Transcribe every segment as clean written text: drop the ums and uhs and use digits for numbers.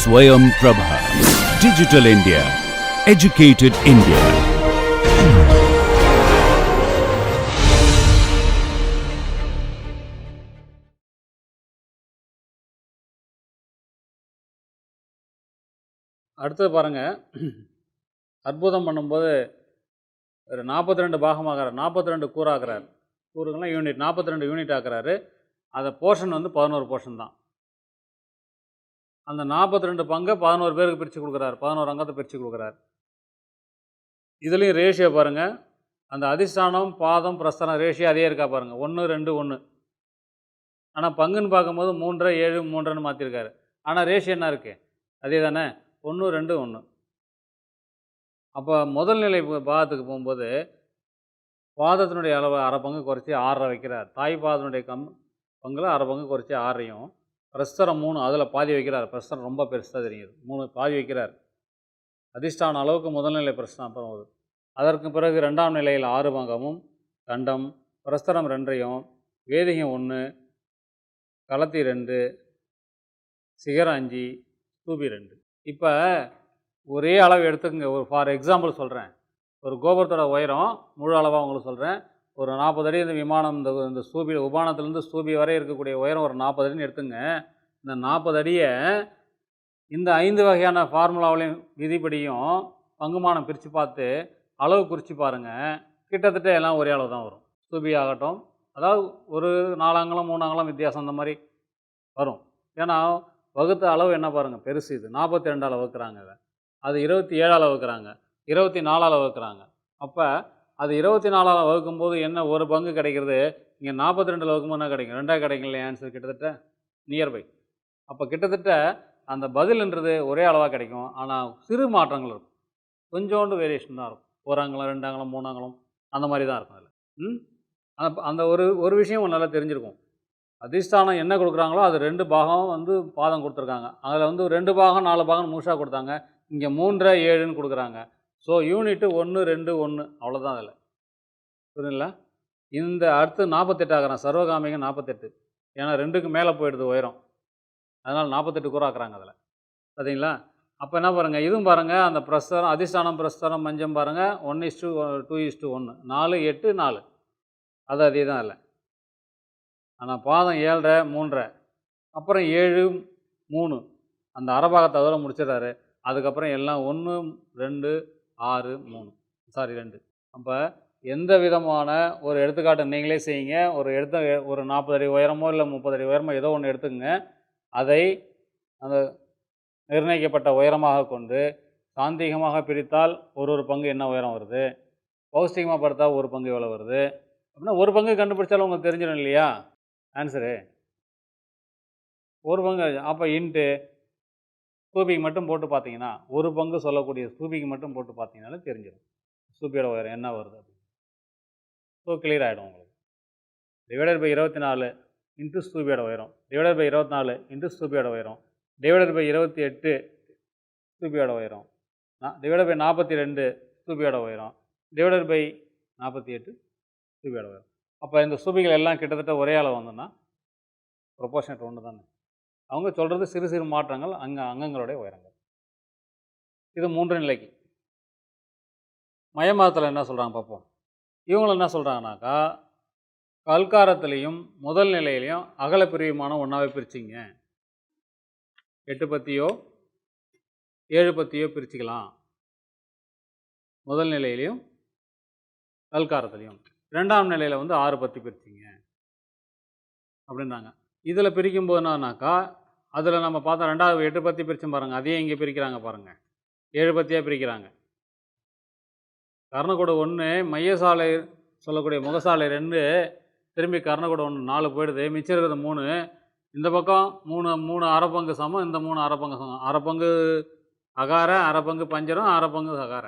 Swayam Prabha. Digital India. Educated India. அடுத்தது பாருங்கள், அற்புதம் பண்ணும்போது ஒரு 42 பாகமாகிறார், 42 கூறாகிறார். கூறுகள்லாம் யூனிட், 42 யூனிட் ஆக்குறாரு. அதை போர்ஷன் வந்து 11 போர்ஷன் தான். அந்த 42 பங்கை 11 பேருக்கு பிரித்து கொடுக்குறாரு, 11 அங்கத்தை பிரித்து கொடுக்குறாரு. இதுலேயும் ரேஷியோ பாருங்கள், அந்த அதிஷ்டானம் பாதம் பிரஸ்தானம் ரேஷியோ அதே இருக்கா பாருங்கள், 1 2 1. ஆனால் பங்குன்னு பார்க்கும்போது 3 7 3ன்னு மாற்றிருக்காரு. ஆனால் ரேஷியோ என்ன இருக்குது, அதே தானே, 1 2 1. அப்போ முதல் நிலை பாதத்துக்கு போகும்போது பாதத்தினுடைய அளவு அரை பங்கு குறைச்சி 6 வைக்கிறார். தாய் பாதத்தினுடைய பங்கில் அரை பங்கு குறைச்சி 6ஐயும், பிரஸ்தரம் 3 அதில் பாதி வைக்கிறார். பிரஸ்தரம் ரொம்ப பெருசாக தெரியுது, 3 பாதி வைக்கிறார். அதிஷ்டான அளவுக்கு முதல்நிலை பிரஸ்தானம் போகுது. அதற்கு பிறகு 2ஆம் நிலையில் 6 பங்கமும், கண்டம் பிரஸ்தரம் 2ஐயும், வேதிகம் 1, களத்தி 2, சிகரம் 5, ஸ்தூபி 2. இப்போ ஒரே அளவு எடுத்துக்கங்க. ஒரு ஃபார் எக்ஸாம்பிள் சொல்கிறேன், ஒரு கோபுரத்தோட உயரம் முழு அளவாக உங்களுக்கு சொல்கிறேன். ஒரு 40 அடி இந்த விமானம், இந்த ஸ்தூபி உபானத்துலேருந்து ஸ்தூபி வரை இருக்கக்கூடிய உயரம் ஒரு 40 அடின்னு எடுத்துங்க. இந்த 40 அடியை இந்த 5 வகையான ஃபார்முலாவிலையும் விதிப்படியும் பங்குமானம் பிரித்து பார்த்து அளவு குறித்து பாருங்கள். கிட்டத்தட்ட எல்லாம் ஒரே அளவு தான் வரும். ஸ்தூபி ஆகட்டும், அதாவது ஒரு 4 அங்குலம் 3 அங்குலம் வித்தியாசம் அந்த மாதிரி வரும். ஏன்னா வகுத்த அளவு என்ன பாருங்கள், பெருசு. இது 42 அளவு வைக்கிறாங்க, அது 27 வகுக்கிறாங்க, 24 வகுக்கிறாங்க. அப்போ அது 24 வகுக்கும்போது என்ன ஒரு பங்கு கிடைக்கிறது, இங்கே 42 வகுக்கும்போது என்ன கிடைக்கும், 2 கிடைக்கும் இல்லையா ஆன்சர், கிட்டத்தட்ட நியர்பை. அப்போ கிட்டத்தட்ட அந்த பதில்ன்றது ஒரே அளவாக கிடைக்கும். ஆனால் சிறு மாற்றங்கள் இருக்கும், கொஞ்சோண்டு வேரியேஷன் தான் இருக்கும். 1 அங்குலம் 2 அங்குலம் 3 அங்குலம் அந்த மாதிரி தான் இருக்கும் அதில். அந்த ஒரு விஷயம் நல்லா தெரிஞ்சிருக்கும். அதிஷ்டானம் என்ன கொடுக்குறாங்களோ அது 2 பாகம் வந்து பாதம் கொடுத்துருக்காங்க. அதில் வந்து 2 பாகம் 4 பாகம் முழுசாக கொடுத்தாங்க. இங்கே 3 7ன்னு கொடுக்குறாங்க. ஸோ யூனிட்டு 1 2 1 அவ்வளோதான் அதில், புரியுதுங்களா? இந்த அடுத்து 48 ஆகிறான், சர்வகாமிங்க 48. ஏன்னா 2க்கு மேலே போயிடுது உயரம், அதனால் 48 கூற ஆக்குறாங்க அதில், பார்த்தீங்களா? அப்போ என்ன பாருங்கள், இதுவும் பாருங்கள், அந்த பிரஸ்தரம் அதிஷ்டானம் பிரஸ்தரம் மஞ்சம் பாருங்கள், 1:2:1 4 8 4 அது அதே தான் இல்லை. ஆனால் பாதம் 7 3, அப்புறம் 7 3 அந்த அரைபாகத்தை அதோட முடிச்சிடறாரு. அதுக்கப்புறம் எல்லாம் 1 2 6 3 2. அப்போ எந்த விதமான ஒரு எடுத்துக்காட்டு நீங்களே செய்யுங்க. ஒரு 40 அடி உயரமோ இல்லை 30 அடி உயரமோ ஏதோ ஒன்று எடுத்துக்கங்க. அதை அந்த நிர்ணயிக்கப்பட்ட உயரமாக கொண்டு சாந்திகமாக பிரித்தால் ஒரு பங்கு என்ன உயரம் வருது, பௌஷ்டிகமாக படுத்தா ஒரு பங்கு எவ்வளோ வருது அப்படின்னா ஒரு பங்கு கண்டுபிடிச்சாலும் உங்களுக்கு தெரிஞ்சிடும் இல்லையா ஆன்சரு, ஒரு பங்கு. அப்போ இன்ட்டு ஸ்தூபிக்கு மட்டும் போட்டு பார்த்தீங்கன்னா, ஒரு பங்கு சொல்லக்கூடிய ஸ்தூபிக்கு மட்டும் போட்டு பார்த்தீங்கன்னாலே தெரிஞ்சிடும் ஸ்தூபியோட உயரம் என்ன வருது அப்படின்னு. ஸோ கிளியர் ஆகிடும் உங்களுக்கு. டிவைடட் பை 24 இன்ட்டு ஸ்தூபியோட உயரம், டிவைடட் பை 24 இன்ட்டு ஸ்தூபியோட உயரம், டிவைடட் பை 28 ஸ்தூபியோட உயரம், டிவைடட் பை 42 ஸ்தூபியோட உயரம், டிவைடட் பை 48 ஸ்தூபியோட உயரம். அப்போ இந்த ஸ்தூபிகள் எல்லாம் கிட்டத்தட்ட ஒரே அளவு வந்தோன்னா ப்ரொபோர்ஷனேட் ஒன்று தானே. அவங்க சொல்கிறது சிறு சிறு மாற்றங்கள் அங்கங்களுடைய உயரங்கள். இது 3 நிலைக்கு. மயமாதத்தில் என்ன சொல்கிறாங்க பார்ப்போம். இவங்களும் என்ன சொல்கிறாங்கனாக்கா, கல்காரத்துலேயும் முதல் நிலையிலையும் அகல பிரிவுமான ஒன்றாவே பிரிச்சிங்க. 8 பத்தியோ 7 பத்தியோ பிரிச்சுக்கலாம் முதல் நிலையிலையும் கல்காரத்துலேயும். 2ஆம் நிலையில் வந்து 6 பத்தி பிரிச்சிங்க அப்படின்றாங்க. இதில் பிரிக்கும்போது என்னன்னாக்கா, அதில் நம்ம பார்த்தா 2வது 8 பத்தி பிரிச்சும் பாருங்கள், அதையே இங்கே பிரிக்கிறாங்க பாருங்கள், 7 பத்தியாக பிரிக்கிறாங்க. கர்ணக்கூட 1 மையசாலை சொல்லக்கூடிய முகசாலை 2 திரும்பி கர்ணக்கூட 1 4 போயிடுது. மிச்சம் இருக்கிறது 3. இந்த பக்கம் 3 அரை பங்கு சமம், இந்த 3 அரை பங்கு சமம். அரை பங்கு அகார, அரை பங்கு பஞ்சரம், அரை பங்கு சகார.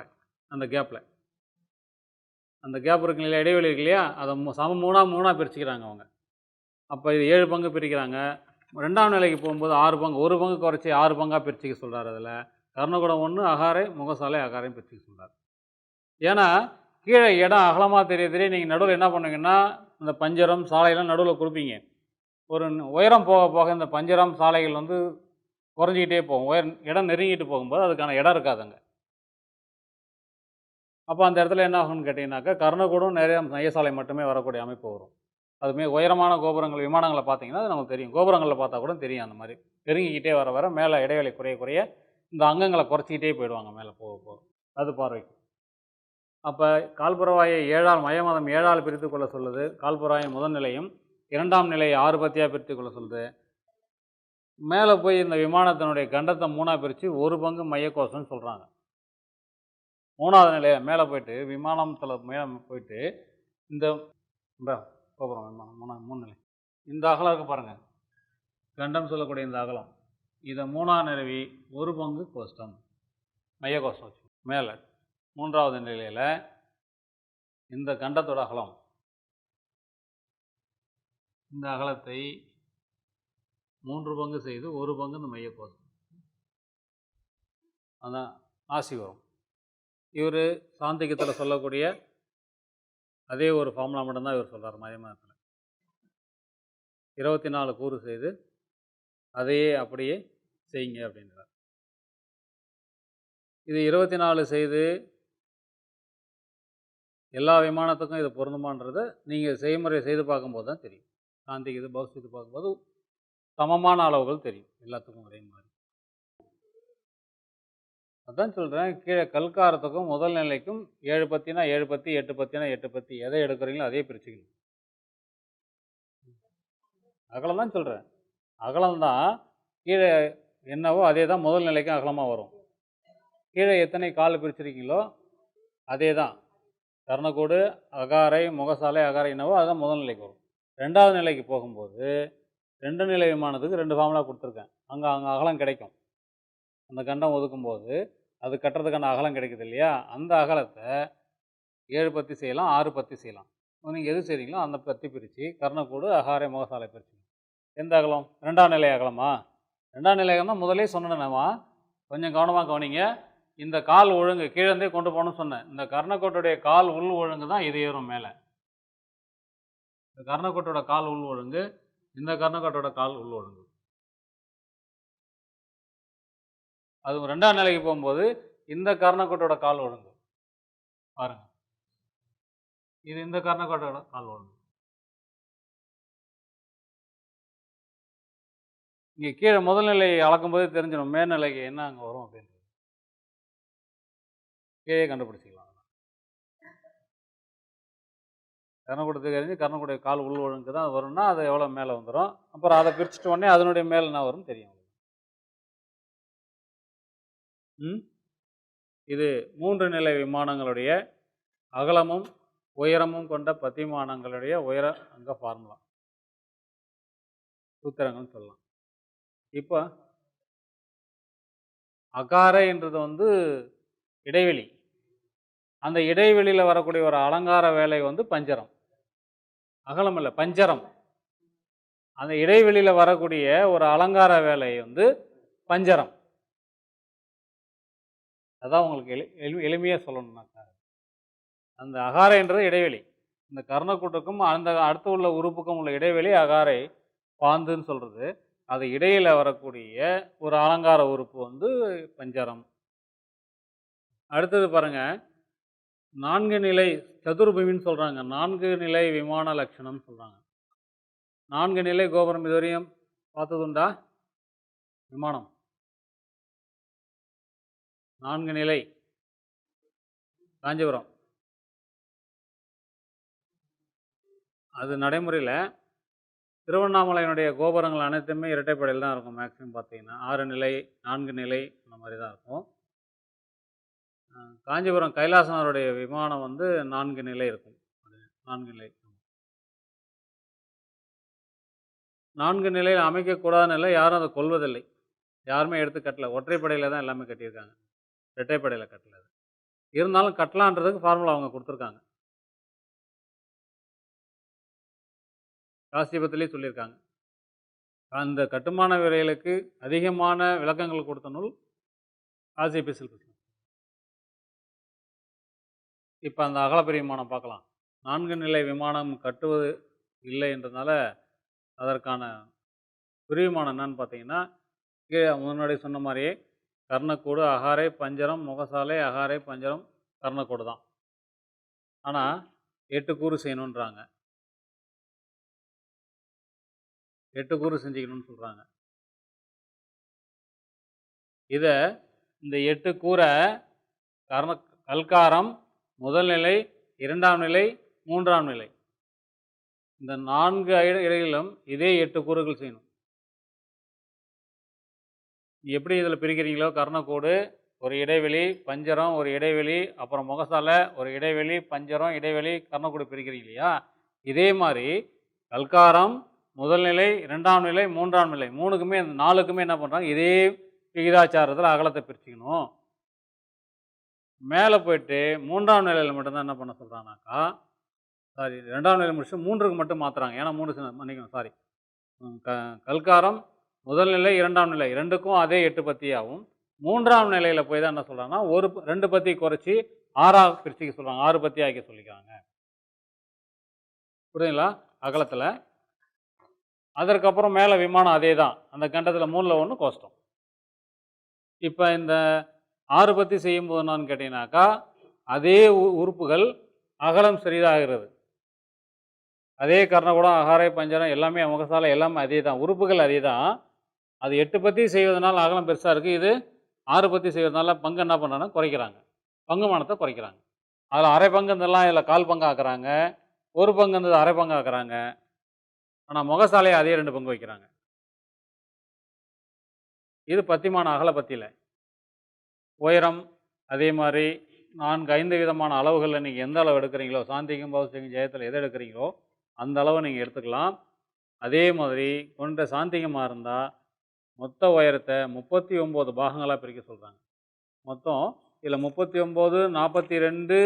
அந்த கேப்பில் அந்த கேப் இருக்கு இல்லையா, இடைவெளி இருக்கு இல்லையா, அதை சமம் 3 பிரிச்சுக்கிறாங்க அவங்க. அப்போ இது 7 பங்கு பிரிக்கிறாங்க. 2ஆம் நிலைக்கு போகும்போது 6 பங்கு, ஒரு பங்கு குறைச்சி 6 பங்காக பிரிச்சுக்க சொல்கிறார். அதில் கர்ணகுடம் 1 அகாரை முகசாலை அகாரையும் பிரிச்சுக்க சொல்கிறார். ஏன்னா கீழே இடம் அகலமாக தெரிய நீங்கள் நடுவில் என்ன பண்ணுவீங்கன்னா, இந்த பஞ்சரம் சாலையெல்லாம் நடுவில் கொடுப்பீங்க. ஒரு உயரம் போக போக இந்த பஞ்சரம் சாலைகள் வந்து குறைஞ்சிக்கிட்டே போகும். இடம் நெருங்கிட்டு போகும்போது அதுக்கான இடம் இருக்காதுங்க. அப்போ அந்த இடத்துல என்ன ஆகும்னு கேட்டிங்கனாக்கா, கர்ணக்கூடும் நிறைய மையசாலை மட்டுமே வரக்கூடிய அமைப்பு வரும். அதுவுமே உயரமான கோபுரங்கள் விமானங்களை பார்த்தீங்கன்னா அது நமக்கு தெரியும். கோபுரங்களில் பார்த்தா கூட தெரியும். அந்த மாதிரி நெருங்கிக்கிட்டே வர வர மேலே இடைவெளி குறைய குறைய இந்த அங்கங்களை குறைச்சிக்கிட்டே போயிடுவாங்க மேலே போக போக. அது பார்வைக்கு. அப்போ கால்புறவாயை மையமதம் 7ஆல் பிரித்து கொள்ள சொல்லுது. கால்புறவாயின் முதல் நிலையும் 2ஆம் நிலையை 6 பத்தியாக பிரித்து கொள்ள சொல்லுது. மேலே போய் இந்த விமானத்தினுடைய கண்டத்தை 3ஆக பிரித்து ஒரு பங்கு மையக்கோசம்னு சொல்கிறாங்க. 3ஆவது நிலையை மேலே போயிட்டு விமானத்தில் மேலே போயிட்டு இந்த கோபுரம் விமானம் 3 நிலை இந்த அகலம் இருக்குது பாருங்கள், கண்டம் சொல்லக்கூடிய இந்த அகலம், இதை 3ஆக நிறுவி ஒரு பங்கு கோஷ்டம் மையக்கோஷ்டம் வச்சு மேலே 3ஆவது நிலையில் இந்த கண்டத்தோட அகலம், இந்த அகலத்தை 3 பங்கு செய்து ஒரு பங்கு இந்த மையக்கோஷ்டம், அதான் ஆசி வரும். இவர் சாந்திகத்தில் சொல்லக்கூடிய அதே ஒரு ஃபார்முலா மட்டும்தான் இவர் சொல்கிறார் மயமதத்தில். 24 கூறு செய்து அதையே அப்படியே செய்யுங்க அப்படின்றார். இது 24 செய்து எல்லா விமானத்துக்கும் இது பொருந்துமான்றதை நீங்கள் செய்முறை செய்து பார்க்கும்போது தான் தெரியும். சாந்திக்கு இது பௌஸ்திக்கு பார்க்கும்போது சமமான அளவுகள் தெரியும் எல்லாத்துக்கும் ஒரே மாதிரி. அதான் சொல்கிறேன், கீழே கல்காரத்துக்கும் முதல் நிலைக்கும் 7 பத்தினா 7 பத்தி, 8 பத்தினா 8 பத்தி, எதை எடுக்கிறீங்களோ அதே பிரிச்சுக்கணும். அகலம் தான் சொல்கிறேன், அகலம்தான் கீழே என்னவோ அதே தான் முதல் நிலைக்கும் அகலமாக வரும். கீழே எத்தனை கால் பிரிச்சிருக்கீங்களோ அதே தான். கர்ணக்கூடு, அகாரை, முகசாலை, அகாரை என்னவோ அதுதான் முதல் நிலைக்கு வரும். 2ஆவது நிலைக்கு போகும்போது 2 நிலை விமானத்துக்கு 2 ஃபார்முலா கொடுத்துருக்கேன். அங்கே அகலம் கிடைக்கும். அந்த கண்டம் ஒதுக்கும்போது அது கட்டுறதுக்கான அகலம் கிடைக்குது இல்லையா, அந்த அகலத்தை 7 பத்தி செய்யலாம், 6 பத்தி செய்யலாம். நீங்கள் எது செய்கிறீங்களோ அந்த பத்தி பிரித்து கர்ணக்கூடு, அகாரை, முகசாலை பிரிச்சு. எந்த அகலம்? 2ஆம் நிலை அகலமா? 2ஆம் நிலை அகலம் தான் முதலே சொன்னேன்மா, கொஞ்சம் கவனமாக கவனிங்க. இந்த கால் ஒழுங்கு கீழே கொண்டு போகணும்னு சொன்னேன். இந்த கர்ணக்கோட்டுடைய கால் உள் ஒழுங்கு தான் இது ஏறும் மேலே. இந்த கர்ணக்கோட்டோட கால் உள் ஒழுங்கு, இந்த கர்ணக்கோட்டோட கால் உள் ஒழுங்கு. அது 2ஆம் நிலைக்கு போகும்போது இந்த கர்ணக்கோட்டோட கால் ஒழுங்கு பாருங்க, இது இந்த கர்ணக்கோட்டோட கால் ஒழுங்கு. இங்கே கீழே முதல் நிலையை அளக்கும்போது தெரிஞ்சிடும் மேல்நிலைக்கு என்ன அங்கே வரும் அப்படின்றது. கீழே கண்டுபிடிச்சிக்கலாம். கர்ணக்கூடத்துக்கு எரிஞ்சு கர்ணக்கூடைய கால் உள் ஒழுங்கு தான் வரும்னா அது எவ்வளோ மேலே வந்துடும். அப்புறம் அதை பிரிச்சுட்டு உடனே அதனுடைய மேலே என்ன வரும் தெரியும். இது 3 நிலை விமானங்களுடைய அகலமும் உயரமும் கொண்ட பத்திமானங்களுடைய உயர அங்க ஃபார்முலா சூத்திரங்கள்னு சொல்லலாம். இப்போ அகாரை என்றது இடைவெளி. அந்த இடைவெளியில் வரக்கூடிய ஒரு அலங்கார வேலை பஞ்சரம். அகலம் இல்லை, பஞ்சரம். அந்த இடைவெளியில் வரக்கூடிய ஒரு அலங்கார வேலை பஞ்சரம். அதான் உங்களுக்கு எளிமையாக சொல்லணும்னாக்கா, அந்த அகாரைன்றது இடைவெளி. இந்த கர்ணக்கூட்டுக்கும் அந்த அடுத்து உள்ள உறுப்புக்கும் உள்ள இடைவெளி அகாரை பாந்துன்னு சொல்கிறது. அது இடையில் வரக்கூடிய ஒரு அலங்கார உறுப்பு பஞ்சரம். அடுத்தது பாருங்க, 4 நிலை சதுர்பூமின்னு சொல்கிறாங்க. 4 நிலை விமான லட்சணம்னு சொல்கிறாங்க. 4 நிலை கோபுரம் இதுவரையும் பார்த்ததுண்டா? விமானம் 4 நிலை காஞ்சிபுரம். அது நடைமுறையில் திருவண்ணாமலையினுடைய கோபுரங்கள் அனைத்துமே இரட்டைப்படையில் தான் இருக்கும். மேக்ஸிமம் பார்த்தீங்கன்னா 6 நிலை 4 நிலை அந்த மாதிரி தான் இருக்கும். காஞ்சிபுரம் கைலாசனாருடைய விமானம் 4 நிலை இருக்கும். 4 நிலை 4 நிலையில் அமைக்கக்கூடாத நிலை யாரும் அதை கொள்வதில்லை. யாருமே எடுத்து கட்டலை. ஒற்றைப்படையில் தான் எல்லாமே கட்டியிருக்காங்க, இரட்டைப்படையில் கட்டலை. இருந்தாலும் கட்டலான்றதுக்கு ஃபார்முலா அவங்க கொடுத்துருக்காங்க. காசிபத்திலே சொல்லியிருக்காங்க. அந்த கட்டுமான விரைகளுக்கு அதிகமான விளக்கங்கள் கொடுத்த நூல் காசிபத்தில் இருக்கு. இப்போ அந்த அகலப்பெரிய விமானம் பார்க்கலாம். 4 நிலை விமானம் கட்டுவது இல்லை என்றதுனால அதற்கான விரிவுமானம் என்னன்னு பார்த்தீங்கன்னா கீழே முன்னாடி சொன்ன மாதிரியே கர்ணக்கூடு, அகாரை, பஞ்சரம், முகசாலை, அகாரை, பஞ்சரம், கர்ணக்கூடு தான். ஆனால் 8 கூறு செய்யணுன்றாங்க. 8 கூறு செஞ்சுக்கணும்னு சொல்கிறாங்க. இதை இந்த 8 கூரை கல்காரம் முதல் நிலை, 2ஆம் நிலை, 3ஆம் நிலை, இந்த 4 இடைகளிலும் இதே 8 கூறுகள் செய்யணும். எப்படி இதில் பிரிக்கிறீங்களோ, கர்ணக்கூடு ஒரு இடைவெளி, பஞ்சரம் ஒரு இடைவெளி, அப்புறம் முகசாலை ஒரு இடைவெளி, பஞ்சரம் இடைவெளி, கர்ணக்கூடு பிரிக்கிறீங்க இல்லையா? இதே மாதிரி கல்காரம் முதல் நிலை, 2ஆம் நிலை, 3ஆம் நிலை, 3க்குமே 4க்குமே என்ன பண்ணுறாங்க, இதே விகிதாச்சாரத்தில் அகலத்தை பிரிச்சுக்கணும். மேலே போயிட்டு 3ஆம் நிலையில் மட்டும்தான் என்ன பண்ண சொல்கிறாங்கனாக்கா, சாரி 2ஆம் நிலை முடிச்சு 3க்கு மட்டும் மாற்றுறாங்க. ஏன்னா 3 மன்னிக்கணும், சாரி, கல்காரம் முதல் நிலை, 2ஆம் நிலை ரெண்டுக்கும் அதே 8 பத்தியாகவும், 3ஆம் நிலையில் போய் தான் என்ன சொல்கிறாங்கன்னா 2 பத்தி குறைச்சி 6ஆக பிரிச்சுக்க சொல்கிறாங்க. 6 பத்தி ஆக்கி சொல்லிக்கிறாங்க. புரியுதுங்களா? அகலத்தில். அதற்கப்புறம் மேலே விமானம் அதே தான். அந்த கண்டத்தில் 3ல் 1 கோஷ்டம். இப்போ இந்த 6 பத்தி செய்யும்போது என்னான்னு கேட்டிங்கனாக்கா, அதே உறுப்புகள் அகலம் சிறிதாகிறது. அதே கர்ணக்கூடம், அகாரை, பஞ்சரம் எல்லாமே, முகசாலை எல்லாமே அதே தான், உறுப்புகள் அதே தான். அது 8 பத்தி செய்வதனால அகலம் பெருசாக இருக்குது. இது 6 பத்தி செய்வதனால பங்கு என்ன பண்ணுறாங்கன்னா குறைக்கிறாங்க, பங்குமானத்தை குறைக்கிறாங்க. அதில் அரை பங்கு இருந்தெல்லாம் இதில் கால் பங்கு ஆக்குறாங்க, ஒரு பங்கு இருந்தது அரை பங்கு ஆக்குறாங்க. ஆனால் முகசாலையை அதே 2 பங்கு வைக்கிறாங்க. இது பத்திமான அகல பத்தியில். உயரம் அதே மாதிரி 4-5 விதமான அளவுகளில் நீங்கள் எந்த அளவு எடுக்கிறீங்களோ, சாந்திகம், பௌஸ்திகம், ஜெயத்தில் எதை எடுக்கிறீங்களோ அந்த அளவு நீங்கள் எடுத்துக்கலாம். அதே மாதிரி கொண்ட சாந்திகமாக இருந்தால் மொத்த உயரத்தை 39 பாகங்களாக பிரிக்க சொல்கிறாங்க. மொத்தம் இதில் 39, 42,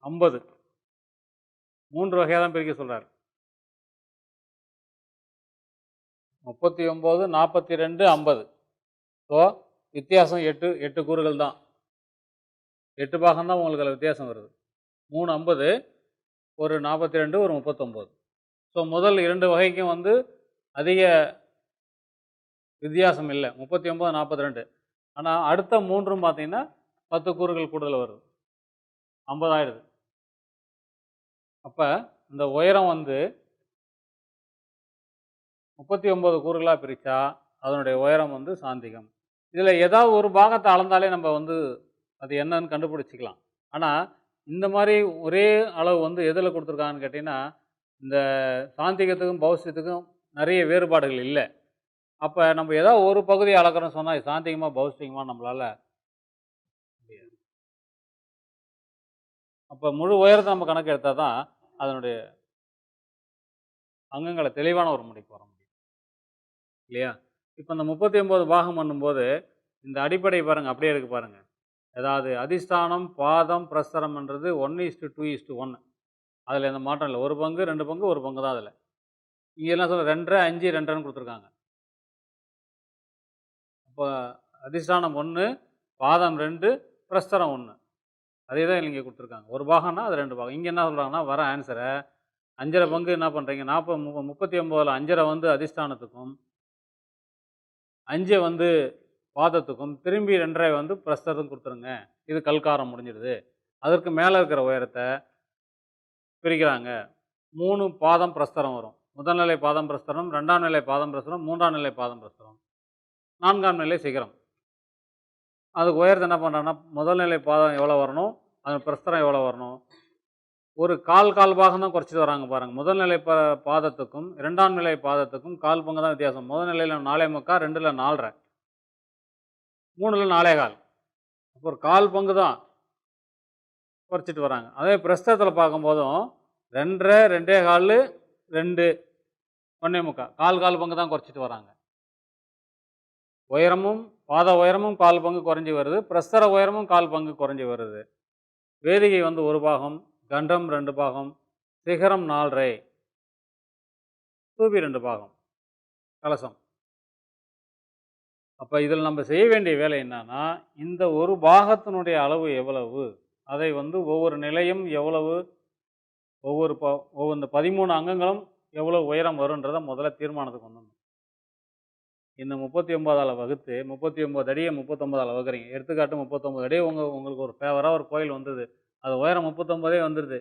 50 3 வகையாக தான் பிரிக்க சொல்கிறார். 39, 42, 50. ஸோ வித்தியாசம் 8 கூறுகள் தான். 8 பாகம் தான் உங்களுக்கு அதில் வித்தியாசம் வருது. 3 50, ஒரு 42, ஒரு 39. ஸோ முதல் 2 வகைக்கும் வந்து அதிக வித்தியாசம் இல்லை, 39, 42. ஆனால் அடுத்த 3ம் பார்த்தீங்கன்னா 10 கூறுகள் கூடுதல் வருது, 50 ஆயிடுது. அப்போ இந்த உயரம் வந்து 39 கூறுகளாக பிரித்தா அதனுடைய உயரம் வந்து சாந்திகம். இதில் ஏதாவது ஒரு பாகத்தை அளந்தாலே நம்ம வந்து அது என்னன்னு கண்டுபிடிச்சிக்கலாம். ஆனால் இந்த மாதிரி ஒரே அளவு வந்து எதில் கொடுத்துருக்காங்கன்னு கேட்டிங்கன்னா, இந்த சாந்திகத்துக்கும் பௌஸ்திகத்துக்கும் நிறைய வேறுபாடுகள் இல்லை. அப்போ நம்ம ஏதாவது ஒரு பகுதியை அளக்கிறோன்னு சொன்னால் சாந்திகமாக பௌஸ்திகமாக நம்மளால் முடியாது. அப்போ முழு உயரத்தை நம்ம கணக்கு எடுத்தால் தான் அதனுடைய அங்கங்களை தெளிவான ஒரு முடிவுக்கு வர முடியும் இல்லையா? இப்போ இந்த 39 பாகம் பண்ணும்போது இந்த அடிப்படை பாருங்கள், அப்படியே இருக்குது பாருங்கள். அதாவது அதிஷ்டானம், பாதம், பிரஸ்தரம்ன்றது 1:2:1. அதில் எந்த மாற்றம் இல்லை. ஒரு பங்கு, 2 பங்கு, ஒரு பங்கு தான் அதில். இங்கே என்ன சொல்ல 2, 5, 2 கொடுத்துருக்காங்க. அப்போ அதிஷ்டானம் 1, பாதம் 2, பிரஸ்தரம் 1. அதே தான் இங்கே கொடுத்துருக்காங்க. ஒரு பாகம்னா அது 2 பாகம். இங்கே என்ன சொல்கிறாங்கன்னா வர ஆன்சரை 5.5 பங்கு என்ன பண்ணுறீங்க, 39ல் 5.5 வந்து அதிஷ்டானத்துக்கும், 5 வந்து பாதத்துக்கும், திரும்பி 2.5 வந்து பிரஸ்தத்துக்கும் கொடுத்துருங்க. இது கல்காரம் முடிஞ்சிடுது. அதற்கு மேலே இருக்கிற உயரத்தை பிரிக்கிறாங்க. 3 பாதம் பிரஸ்தரம் வரும். முதல் நிலை பாதம் பிரஸ்தரம், 2ஆம் நிலை பாதம் பிரஸ்தரம், 3ஆம் நிலை பாதம் பிரஸ்தரம், 4ஆம் நிலை சிகரம். அதுக்கு உயரத்தை என்ன பண்ணுறாங்கன்னா, முதல் நிலை பாதம் எவ்வளோ வரணும், அது பிரஸ்தரம் எவ்வளோ வரணும், ஒரு கால் பாகம் தான் குறைச்சிட்டு வராங்க பாருங்கள். முதல் நிலை பாதத்துக்கும் 2ஆம் நிலை பாதத்துக்கும் கால் பங்கு தான் வித்தியாசம். முதல் நிலையில் 4.75, 2ல் 4.5, 3ல் 4.25. அப்போ ஒரு கால் பங்கு தான் குறைச்சிட்டு வராங்க. அதே பிரஸ்தத்தில் பார்க்கும்போதும் 2.5, 2.25, 2, 1.25, கால் பங்கு தான் குறைச்சிட்டு வராங்க. உயரமும் பாத உயரமும் கால் பங்கு குறைஞ்சி வருது, பிரஸ்தர உயரமும் கால் பங்கு குறைஞ்சி வருது. வேதிகை வந்து 1 பாகம், கண்டம் 2 பாகம், சிகரம் 4.5, தூபி 2 பாகம், கலசம். அப்போ இதில் நம்ம செய்ய வேண்டிய வேலை என்னன்னா, இந்த ஒரு பாகத்தினுடைய அளவு எவ்வளவு, அதை வந்து ஒவ்வொரு நிலையும் எவ்வளவு, ஒவ்வொரு இந்த 13 அங்கங்களும் எவ்வளோ உயரம் வருன்றதை முதல்ல தீர்மானத்துக்கு வந்துடணும். இந்த 39ஆல் வகுத்து 39 அடியை 39ஆல் வகுக்கிறீங்க. எடுத்துக்காட்டு 39 அடி உங்களுக்கு ஒரு ஃபேவராக ஒரு கோயில் வந்தது. அது உயரம் 39 வந்துடுது.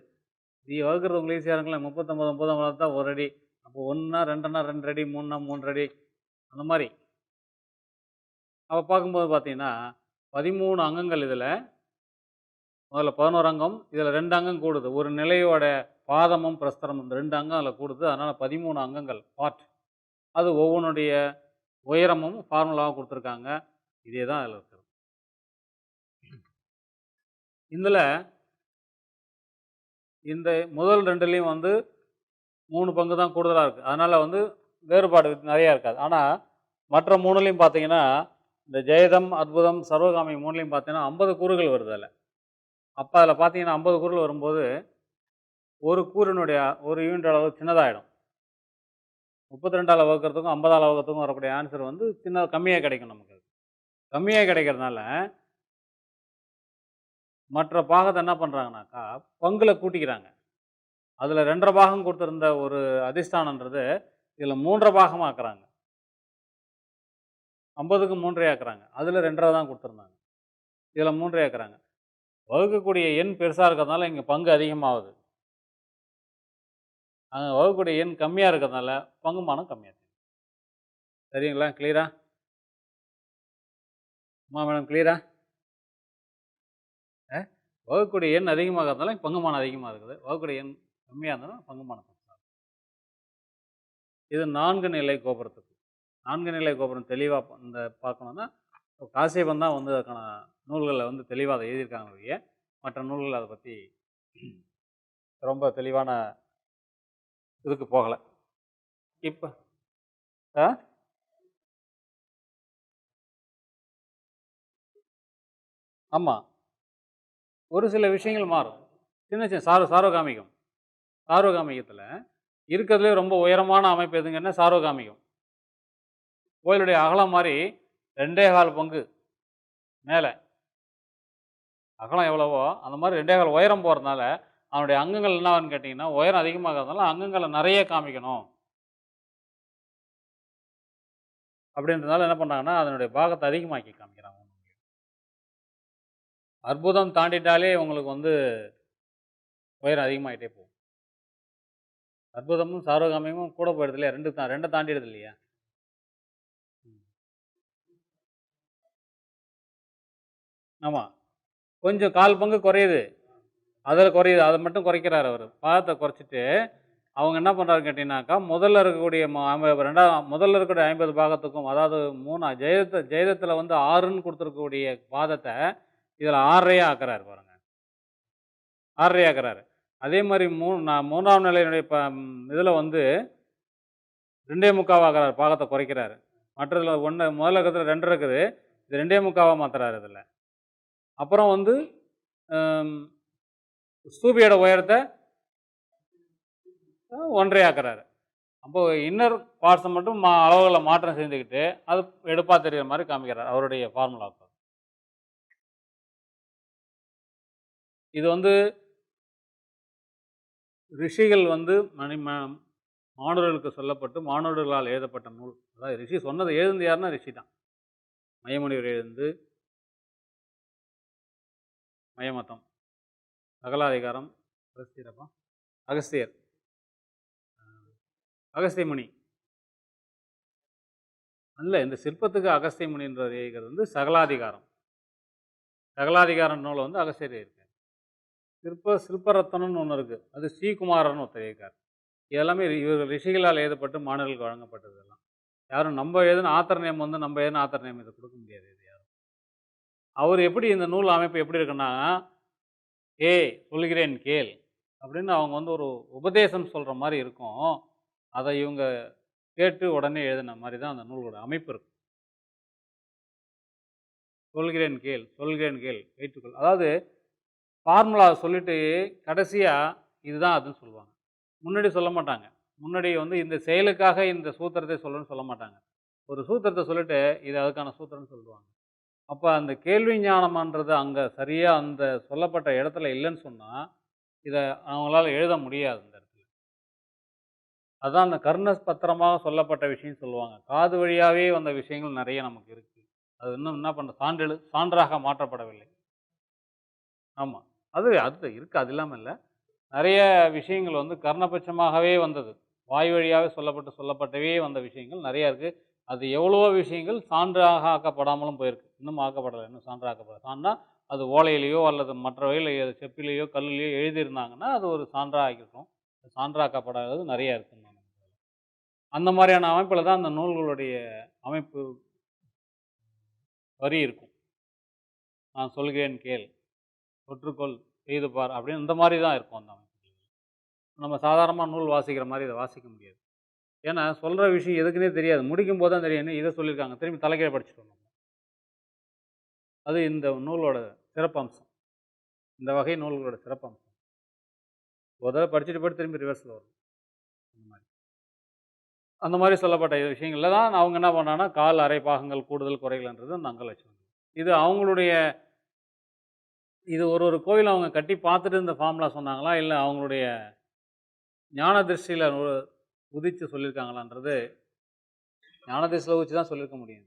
இது வகுக்கிறது உங்களுக்கு ஈஸியாக இருக்குல்ல. 39 39 தான் 1 அடி. அப்போ 1னா 2னா 2 அடி, 3னா 3 அடி, அந்த மாதிரி. அப்போ பார்க்கும்போது பார்த்தீங்கன்னா 13 அங்கங்கள் இதில். முதல்ல 11 அங்கம், இதில் 2 அங்கம் கூடுது. ஒரு நிலையோட பாதமும் பிரஸ்தரமும் இந்த 2 அங்கம் அதில் கூடுது. அதனால் 13 அங்கங்கள் பார்ட். அது ஒவ்வொன்றுடைய உயரமும் ஃபார்முலாவும் கொடுத்துருக்காங்க. இதே தான் அதில் இருக்கிறது. இதில் இந்த முதல் 2லேயும் வந்து 3 பங்கு தான் கூடுதலாக இருக்குது. அதனால் வேறுபாடு நிறையா இருக்காது. ஆனால் மற்ற 3லையும் பார்த்தீங்கன்னா இந்த ஜெயதம், அற்புதம், சர்வகாமி 3லையும் பார்த்தீங்கன்னா 50 கூறுகள் வருது அதில். அப்போ அதில் பார்த்தீங்கன்னா 50 கூறுகள் வரும்போது ஒரு கூறினுடைய ஒரு யூனிட் அளவு சின்னதாகிடும். 32ஆல் வகுக்கிறதுக்கும் 50ஆல் வகுக்கிறதுக்கும் வரக்கூடிய ஆன்சர் கம்மியாக கிடைக்கும். நமக்கு கம்மியாக கிடைக்கிறதுனால மற்ற பாகத்தை என்ன பண்ணுறாங்கனாக்கா பங்கில் கூட்டிக்கிறாங்க. அதில் 2.5 பாகம் கொடுத்துருந்த ஒரு அதிஷ்டானன்றது இதில் 3.5 பாகமாக ஆக்குறாங்க. 50க்கு 3 ஆக்குறாங்க. அதில் 2.5 தான் கொடுத்துருந்தாங்க. இதில் 3 ஆக்குறாங்க. வகுக்கக்கூடிய எண் பெருசாக இருக்கிறதுனால இங்கே பங்கு அதிகமாகுது. அங்கே வகுக்கக்கூடிய எண் கம்மியாக இருக்கிறதுனால பங்குமானம் கம்மியாக இருக்குது. சரிங்களா? கிளியரா? அம்மா மேடம் கிளியரா? வகுக்கக்கூடிய எண் அதிகமாகிறதுனால பங்குமானம் அதிகமாக இருக்குது. வகுக்கக்கூடிய எண் கம்மியாக இருந்தாலும் பங்குமானம் கம்மியாக. இது 4 நிலை கோபுரத்துக்கு. 4 நிலை கோபுரம் தெளிவாக பார்க்கணுன்னா காசியப்பன் தான் அதுக்கான நூல்களில் தெளிவாக அதை எழுதியிருக்காங்க. மற்ற நூல்கள் அதை பற்றி ரொம்ப தெளிவான இதுக்கு போகலை. இப்போ ஆமாம், ஒரு சில விஷயங்கள் மாறும். சின்ன சின்ன சார்வகாமிகம். சார்வகாமிகத்தில் இருக்கிறதுலே ரொம்ப உயரமான அமைப்பு எதுங்கன்னா சார்வகாமிகம். கோயிலுடைய அகலம் மாதிரி 2.25 பங்கு மேலே அகலம் எவ்வளவோ அந்த மாதிரி 2.25 உயரம் போகிறதுனால அவனுடைய அங்கங்கள் என்னன்னு கேட்டிங்கன்னா உயரம் அதிகமாகிறதுனால அங்கங்களை நிறைய காமிக்கணும் அப்படின்றதுனால என்ன பண்ணாங்கன்னா அதனுடைய பாகத்தை அதிகமாக்கி காமிக்கிறாங்க. அற்புதம் தாண்டிட்டாலே உங்களுக்கு உயரம் அதிகமாகிட்டே போகும். அற்புதமும் சார்வகாமியமும் கூட போயிடுது இல்லையா? 2 தாண்டிடுது இல்லையா? ஆமாம், கொஞ்சம் 1/4 பங்கு குறையுது. அதில் குறையுது. அதை மட்டும் குறைக்கிறார் அவர். பாதத்தை குறைச்சிட்டு அவங்க என்ன பண்ணுறாரு கேட்டிங்கனாக்கா முதல்ல இருக்கக்கூடிய முதல்ல இருக்கக்கூடிய 50 பாகத்துக்கும், அதாவது 3 ஜெயதத்தில் 6ன்னு கொடுத்துருக்கக்கூடிய பாதத்தை இதில் 6.5 ஆக்குறாரு பாருங்கள். 6.5 ஆக்குறாரு. அதே மாதிரி 3ஆம் நிலையினுடைய இதில் 2.25 ஆக்குறாரு. பாகத்தை குறைக்கிறாரு. மற்றதில் முதல்ல இருக்கிறதுல 2 இருக்குது, இது 2.25 மாற்றுறாரு. இதில் அப்புறம் ஸ்தூபியோட உயரத்தை 1.5 ஆக்குறாரு. அப்போது இன்னர் பார்ட்ஸை மட்டும் அளவுகளை மாற்றம் செஞ்சுக்கிட்டு அது எடுப்பாக தெரிகிற மாதிரி காமிக்கிறார் அவருடைய ஃபார்முலாவுக்கு. இது ரிஷிகள் மாணவர்களுக்கு சொல்லப்பட்டு மாணவர்களால் எழுதப்பட்ட நூல். அதாவது ரிஷி சொன்னதை எழுந்து யாருன்னா ரிஷி தான். மயமுனிவர் எழுந்து மயமத்தம், அகலாதிகாரம், அகஸ்தியர், அகஸ்திய முனி அல்ல. இந்த சிற்பத்துக்கு அகஸ்திய முனின்றவர் எழுதுகிறது சகலாதிகாரம். சகலாதிகாரம் நூலை அகஸ்தியர் எழுதியிருக்கார். சிற்பரத்தனம்னு ஒன்று இருக்குது, அது ஸ்ரீகுமாரன் ஒருத்தர் எழுதியிருக்கார். இதெல்லாமே இவர்கள் ரிஷிகளால் எழுதப்பட்டு மாணவர்களுக்கு வழங்கப்பட்டது. எல்லாம் யாரும் நம்ம எழுதின ஆத்தர் நேம் நம்ம எழுதின ஆத்தர் நேம் இதை கொடுக்க முடியாது. இது யாரும் அவர் எப்படி இந்த நூல் அமைப்பு எப்படி இருக்குன்னா சொல்கிறேன் கேள் அப்படின்னு அவங்க ஒரு உபதேசம் சொல்கிற மாதிரி இருக்கும். அதை இவங்க கேட்டு உடனே எழுதின மாதிரி தான் அந்த நூலோட அமைப்பு இருக்கும். சொல்கிறேன் கேள், சொல்கிறேன் கேள், ஏற்றுக்கொள். அதாவது ஃபார்முலா சொல்லிட்டு கடைசியாக இதுதான் அதுன்னு சொல்லுவாங்க. முன்னாடி சொல்ல மாட்டாங்க. முன்னாடி இந்த செயலுக்காக இந்த சூத்திரத்தை சொல்லணும்னு சொல்ல மாட்டாங்க. ஒரு சூத்திரத்தை சொல்லிட்டு இது அதுக்கான சூத்திரம்னு சொல்லுவாங்க. அப்போ அந்த கேள்வி ஞானம்ன்றது அங்கே சரியாக அந்த சொல்லப்பட்ட இடத்துல இல்லைன்னு சொன்னால் இதை அவங்களால எழுத முடியாது. அந்த இடத்துல அதான் அந்த கர்ண பத்திரமாக சொல்லப்பட்ட விஷயம் சொல்லுவாங்க. காது வழியாவே வந்த விஷயங்கள் நிறைய நமக்கு இருக்கு. அது இன்னும் என்ன பண்ற சான்றாக மாற்றப்படவில்லை. ஆமா. அது அது இருக்கு. அது இல்லாம இல்ல. நெறைய விஷயங்கள் வந்து கர்ணபட்சமாகவே வந்தது. வாய் வழியாவே சொல்லப்பட்டவே வந்த விஷயங்கள் நெறைய இருக்கு. அது எவ்வளவோ விஷயங்கள் சான்றாக ஆக்கப்படாமலும் போயிருக்கு. இன்னும் ஆக்கப்படல. இன்னும் சான்றா ஆக்கப்படல. சான்றா அது ஓலையிலயோ அல்லது மற்ற வகையில செப்பிலயோ, கல்லுலயோ எழுதியிருந்தாங்கன்னா, அது ஒரு சான்றா ஆக்கியிருக்கும். சான்றாக்கப்படாதது நெறைய இருக்குன்னு நான் நினைக்கிறேன். அந்த மாரியான அமைப்புல தான் அந்த நூல்களுடைய அமைப்பு வரி இருக்கும். "நான் சொல்கிறேன் கேள், ஒற்றுக்கொள், செய்து பார்" அப்படின்னு இந்த மாரி தான் இருக்கும் அந்த அமைப்பு. நம்ம சாதாரணமா நூல் வாசிக்கிற மாரி இத வாசிக்க முடியாது. ஏன்னா, சொல்ற விஷயம் எதுக்குன்னே தெரியாது. முடிக்கும்போது தான் தெரியும். என்ன இத சொல்லியிருக்காங்க. திரும்பி தலைகீழ படிச்சுட்டு வரணும். அது இந்த நூலோட சிறப்பம்சம். இந்த வகை நூல்களோட சிறப்பம்சம். ஒரு தடவ படிச்சுட்டு திரும்பி ரிவர்ஸ்ல வரும். அந்த மாரி. அந்த மாரி சொல்லப்பட்ட விஷயங்கள்ல தான் அவங்க என்ன பண்றாங்கன்னா, கால் அரை பாகங்கள் கூடுதல் குறைகள்ன்றது அந்த அங்க லட்சணம். இது அவங்களுடைய இது ஒரு ஒரு கோயில் அவங்க கட்டி பார்த்துட்டு இந்த ஃபார்முலா சொன்னாங்களா? இல்ல அவங்களுடைய ஞான திருஷ்டியில உதிச்சு சொல்லியிருக்காங்களான்றது ஞான திருஷ்டியில உதிச்சு தான் சொல்லியிருக்க முடியும்.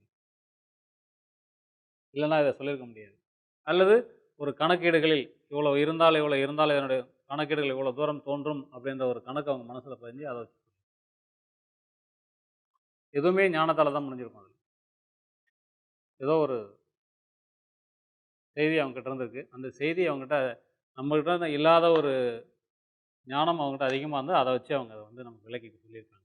இல்லன்னா இத சொல்லியிருக்க முடியாது. அல்லது ஒரு கணக்கீடுகளில் இவ்வளவு இருந்தால், இவ்வளவு இருந்தால் இதனுடைய கணக்கீடுகள் இவ்வளவு தூரம் தோன்றும் அப்படின்ற ஒரு கணக்கு அவங்க மனசுல பதிஞ்சு அத வச்சு எதுவுமே ஞானத்தால தான் முடிஞ்சிருக்கும் அதுல. ஏதோ ஒரு செய்தி அவங்ககிட்ட இருந்திருக்கு. அந்த செய்தி அவங்ககிட்ட நம்மகிட்ட இல்லாத ஒரு ஞானம் அவங்ககிட்ட அதிகமா இருந்தா, அத வச்சு அவங்க அத வந்து நமக்கு விளக்கி சொல்லியிருக்காங்க.